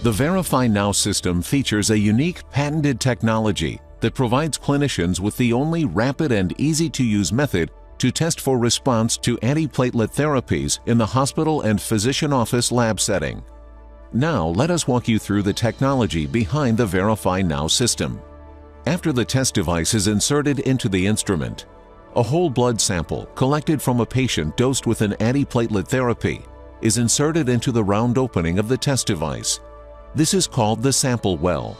The VerifyNow system features a unique patented technology that provides clinicians with the only rapid and easy-to-use method to test for response to antiplatelet therapies in the hospital and physician office lab setting. Now, let us walk you through the technology behind the VerifyNow system. After the test device is inserted into the instrument, a whole blood sample collected from a patient dosed with an antiplatelet therapy is inserted into the round opening of the test device. This is called the sample well.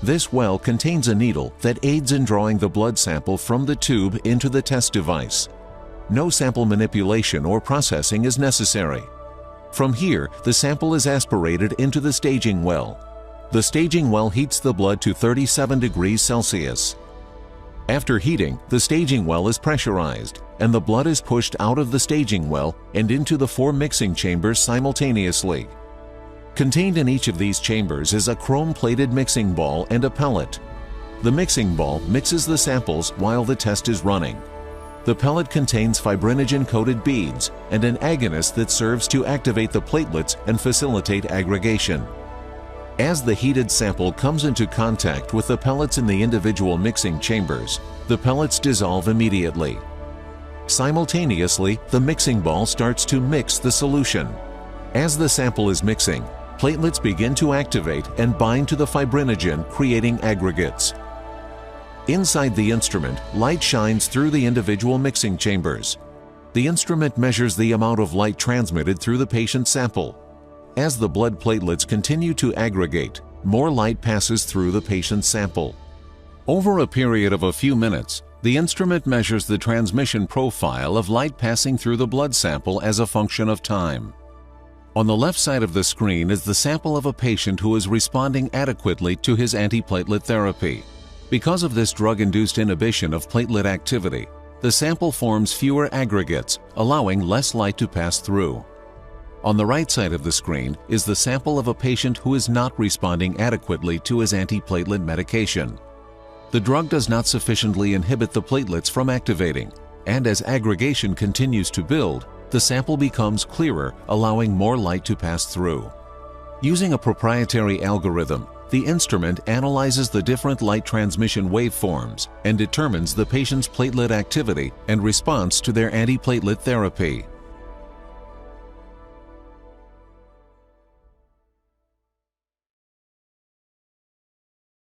This well contains a needle that aids in drawing the blood sample from the tube into the test device. No sample manipulation or processing is necessary. From here, the sample is aspirated into the staging well. The staging well heats the blood to 37 degrees Celsius. After heating, the staging well is pressurized, and the blood is pushed out of the staging well and into the 4 mixing chambers simultaneously. Contained in each of these chambers is a chrome-plated mixing ball and a pellet. The mixing ball mixes the samples while the test is running. The pellet contains fibrinogen-coated beads and an agonist that serves to activate the platelets and facilitate aggregation. As the heated sample comes into contact with the pellets in the individual mixing chambers, the pellets dissolve immediately. Simultaneously, the mixing ball starts to mix the solution. As the sample is mixing, platelets begin to activate and bind to the fibrinogen, creating aggregates. Inside the instrument, light shines through the individual mixing chambers. The instrument measures the amount of light transmitted through the patient's sample. As the blood platelets continue to aggregate, more light passes through the patient's sample. Over a period of a few minutes, the instrument measures the transmission profile of light passing through the blood sample as a function of time. On the left side of the screen is the sample of a patient who is responding adequately to his antiplatelet therapy. Because of this drug-induced inhibition of platelet activity, the sample forms fewer aggregates, allowing less light to pass through. On the right side of the screen is the sample of a patient who is not responding adequately to his antiplatelet medication. The drug does not sufficiently inhibit the platelets from activating, and as aggregation continues to build, the sample becomes clearer, allowing more light to pass through. Using a proprietary algorithm, the instrument analyzes the different light transmission waveforms and determines the patient's platelet activity and response to their antiplatelet therapy.